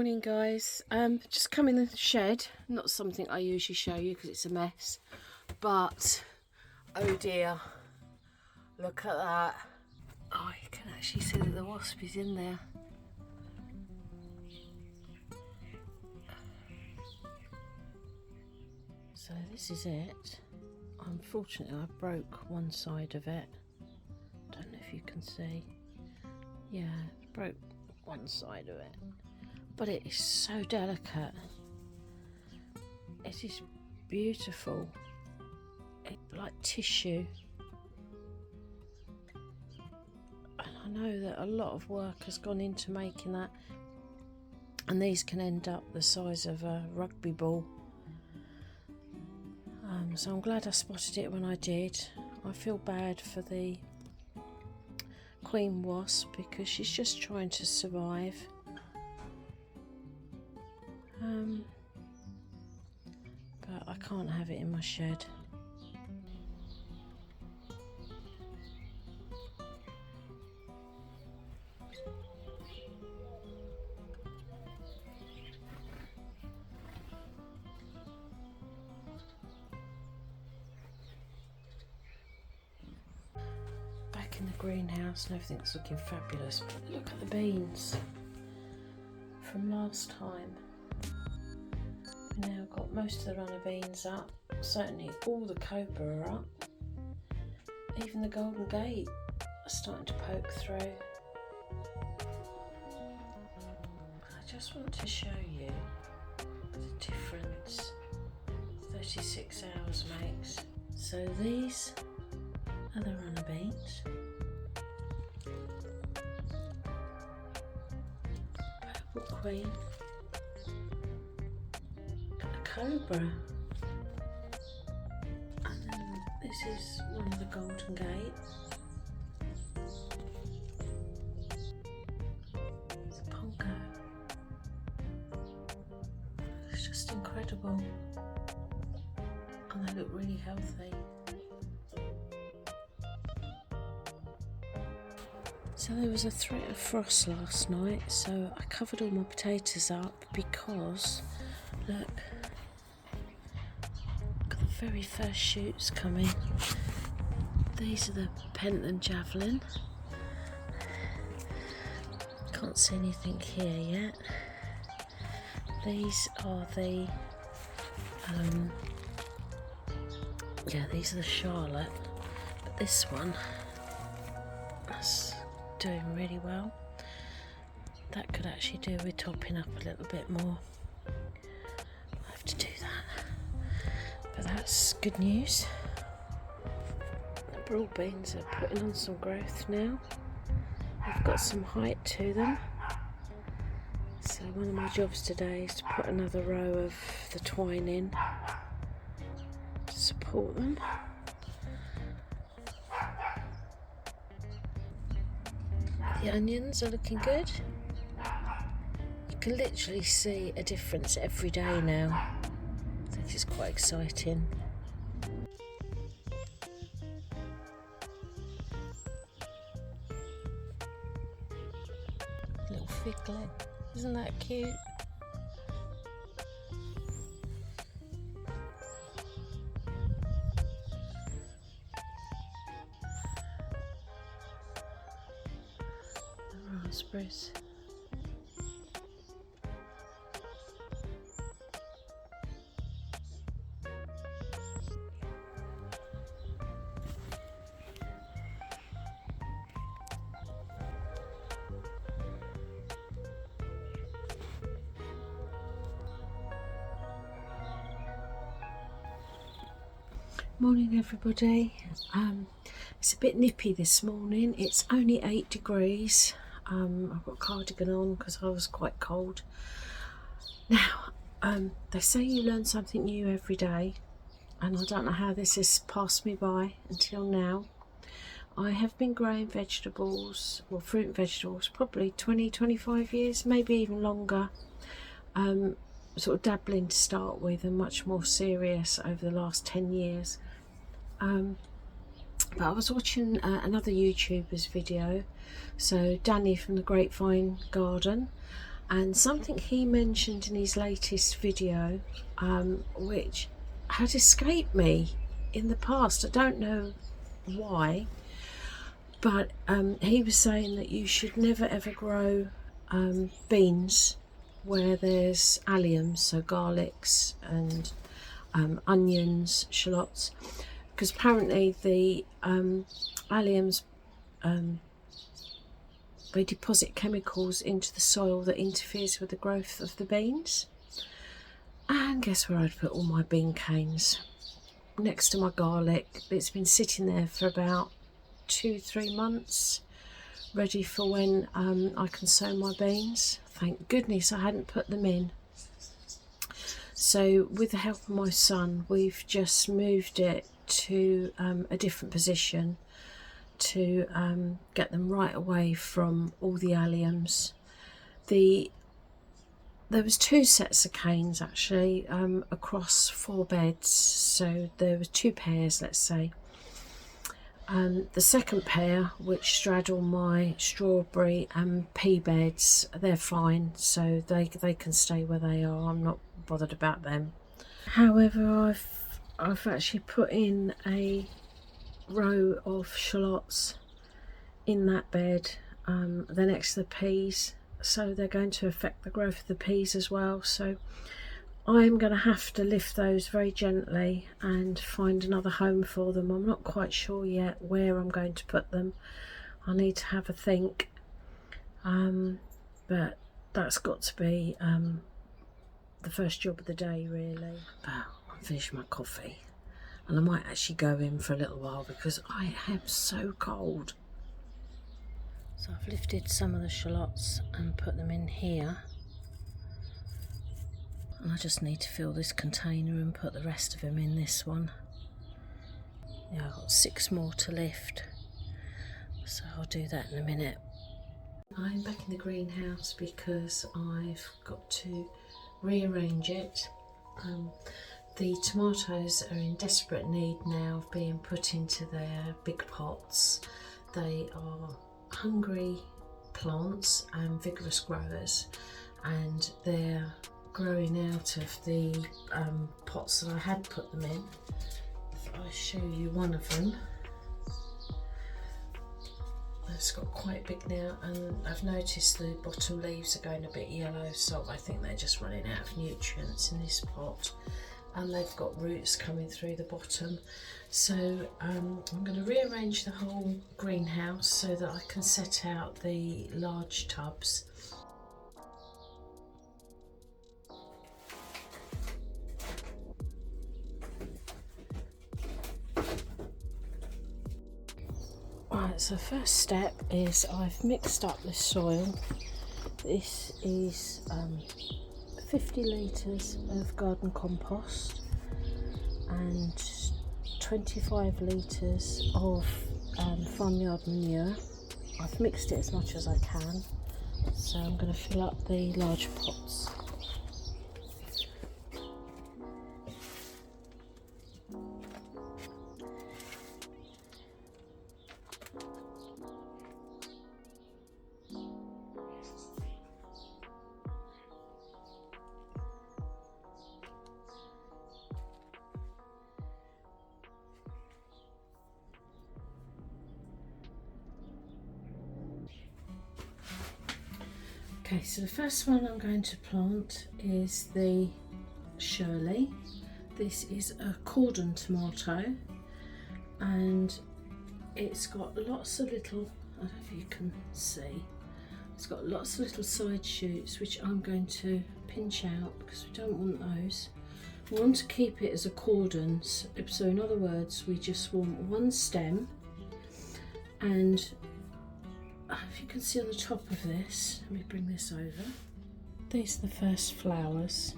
Morning guys, just come in the shed, not something I usually show you because it's a mess, but oh dear, look at that. Oh, you can actually see that the wasp is in there. So this is it. Unfortunately I broke one side of it, don't know if you can see. Yeah, broke one side of it. But it is so delicate. It is beautiful. It's like tissue. And I know that a lot of work has gone into making that. And these can end up the size of a rugby ball. So I'm glad I spotted it when I did. I feel bad for the queen wasp because she's just trying to survive. But I can't have it in my shed. Back in the greenhouse and everything's looking fabulous, but look at the beans from last time. Now got most of the runner beans up, certainly all the cobra are up, even the golden gate are starting to poke through. I just want to show you the difference 36 hours makes. So these are the runner beans, purple queen, cobra, and then this is one of the golden gate. It's a pongo. It's just incredible, and they look really healthy. So there was a threat of frost last night, so I covered all my potatoes up because look, very first shoots coming. These are the Pentland javelin. Can't see anything here yet. These are the these are the Charlotte, but this one is doing really well. That could actually do with topping up a little bit more. I have to do that. But that's good news. The broad beans are putting on some growth now. They've got some height to them. So one of my jobs today is to put another row of the twine in to support them. The onions are looking good. You can literally see a difference every day now. Which is quite exciting. Little figlet, isn't that cute? The raspberries. Morning everybody. It's a bit nippy this morning. It's only 8 degrees. I've got a cardigan on because I was quite cold. Now, they say you learn something new every day, and I don't know how this has passed me by until now. I have been growing vegetables, well, fruit and vegetables, probably 20-25 years, maybe even longer. Sort of dabbling to start with and much more serious over the last 10 years. But I was watching another YouTuber's video, so Danny from the Grapevine Garden, and something he mentioned in his latest video, which had escaped me in the past. I don't know why, but he was saying that you should never ever grow beans where there's alliums, so garlics and onions, shallots, because apparently the alliums they deposit chemicals into the soil that interferes with the growth of the beans. And guess where I'd put all my bean canes? Next to my garlic. It's been sitting there for about 2-3 months, ready for when I can sow my beans. Thank goodness I hadn't put them in. So with the help of my son, we've just moved it to a different position to get them right away from all the alliums. There was 2 sets of canes actually across 4 beds, so there were 2 pairs, let's say. The second pair, which straddle my strawberry and pea beds, they're fine, so they can stay where they are. I'm not bothered about them. However, I've actually put in a row of shallots in that bed, they're next to the peas, so they're going to affect the growth of the peas as well. So I'm going to have to lift those very gently and find another home for them. I'm not quite sure yet where I'm going to put them. I need to have a think, but that's got to be the first job of the day, really. But I've finished my coffee and I might actually go in for a little while because I am so cold. So I've lifted some of the shallots and put them in here, and I just need to fill this container and put the rest of them in this one. Yeah, I've got 6 more to lift, so I'll do that in a minute. I'm back in the greenhouse because I've got to rearrange it. The tomatoes are in desperate need now of being put into their big pots. They are hungry plants and vigorous growers, and they're growing out of the pots that I had put them in. If I show you one of them, it's got quite big now, and I've noticed the bottom leaves are going a bit yellow, so I think they're just running out of nutrients in this pot, and they've got roots coming through the bottom. So I'm going to rearrange the whole greenhouse so that I can set out the large tubs. Right, so first step is I've mixed up the soil. This is 50 litres of garden compost and 25 litres of farmyard manure. I've mixed it as much as I can, so I'm going to fill up the large pots. Okay, so the first one I'm going to plant is the Shirley. This is a cordon tomato, and it's got lots of little, I don't know if you can see, it's got lots of little side shoots which I'm going to pinch out because we don't want those. We want to keep it as a cordon, so in other words we just want one stem, and if you can see on the top of this, let me bring this over. These are the first flowers.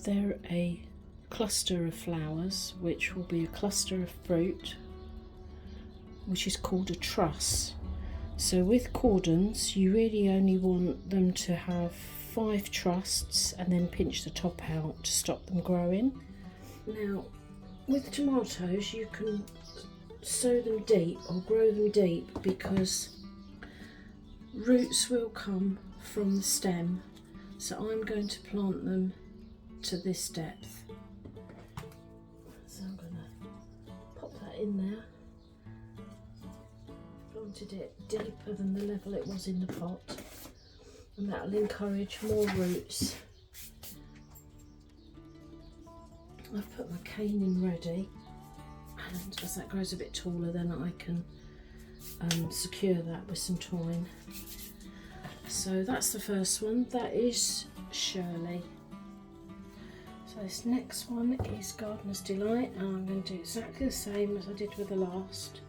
They're a cluster of flowers, which will be a cluster of fruit, which is called a truss. So with cordons, you really only want them to have 5 trusses and then pinch the top out to stop them growing. Now, with tomatoes, you can sow them deep or grow them deep because roots will come from the stem, so I'm going to plant them to this depth. So I'm going to pop that in there. Planted it deeper than the level it was in the pot, and that will encourage more roots. I've put my cane in ready, and as that grows a bit taller then I can secure that with some twine. So that's the first one, that is Shirley. So this next one is Gardener's Delight, and I'm going to do exactly the same as I did with the last.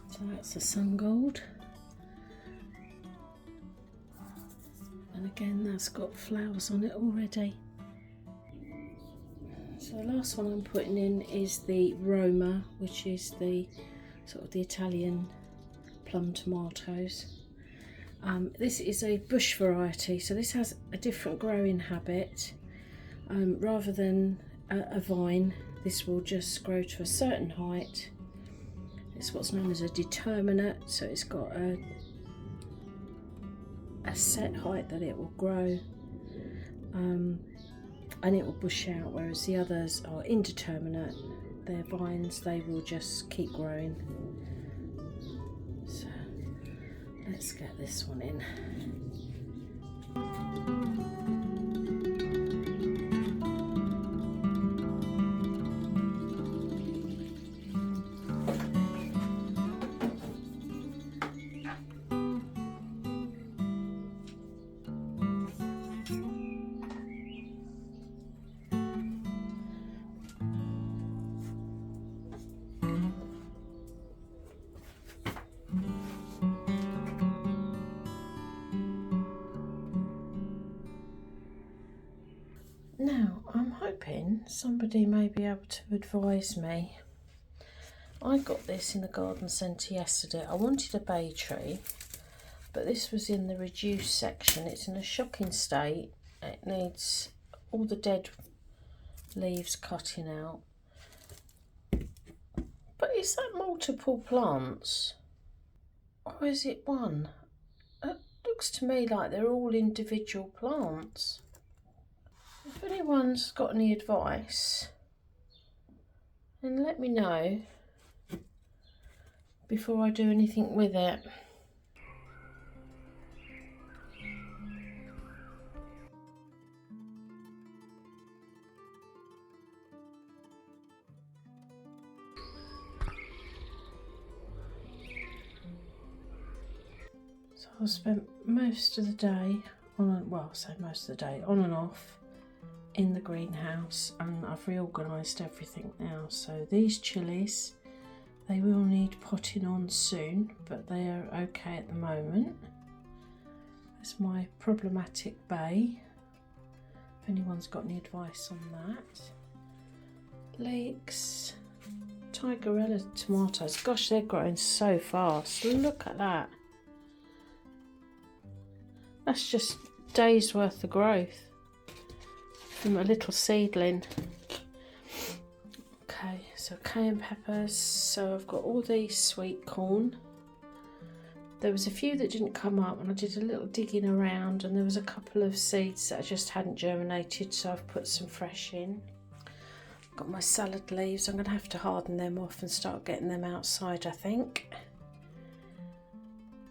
So that's the Sun Gold, and again that's got flowers on it already. So the last one I'm putting in is the Roma, which is the sort of the Italian plum tomatoes. This is a bush variety, so this has a different growing habit. Rather than a vine, this will just grow to a certain height. It's what's known as a determinate, so it's got a set height that it will grow, and it will bush out, whereas the others are indeterminate. They're vines, they will just keep growing. So let's get this one in. Now, I'm hoping somebody may be able to advise me. I got this in the garden centre yesterday. I wanted a bay tree, but this was in the reduced section. It's in a shocking state. It needs all the dead leaves cutting out. But is that multiple plants? Or is it one? It looks to me like they're all individual plants. If anyone's got any advice, then let me know before I do anything with it. So I've spent most of the day on, well, I say most of the day, on and off in the greenhouse, and I've reorganised everything now. So these chilies, they will need potting on soon, but they are okay at the moment. That's my problematic bay, if anyone's got any advice on that. Leeks, Tigerella tomatoes, gosh, they're growing so fast. Look at that. That's just days worth of growth from a little seedling. Okay, so cayenne peppers. So I've got all these sweet corn. There was a few that didn't come up, and I did a little digging around, and there was a couple of seeds that I just hadn't germinated, so I've put some fresh in. Got my salad leaves. I'm going to have to harden them off and start getting them outside, I think.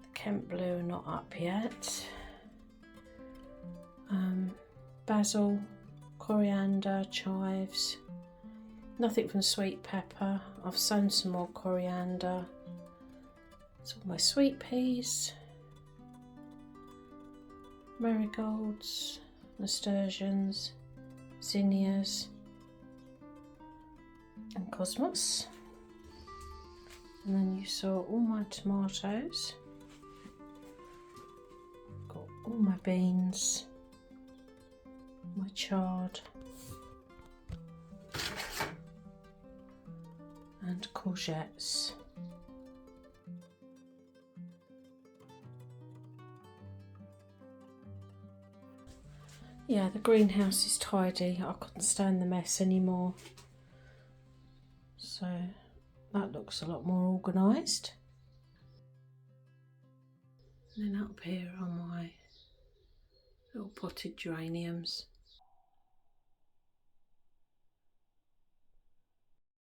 The Kent blue are not up yet. Basil, coriander, chives, nothing from sweet pepper. I've sown some more coriander. It's all my sweet peas, marigolds, nasturtiums, zinnias and cosmos. And then you saw all my tomatoes, got all my beans, my chard and courgettes. Yeah, the greenhouse is tidy. I couldn't stand the mess anymore, so That looks a lot more organised. And then up here are my little potted geraniums.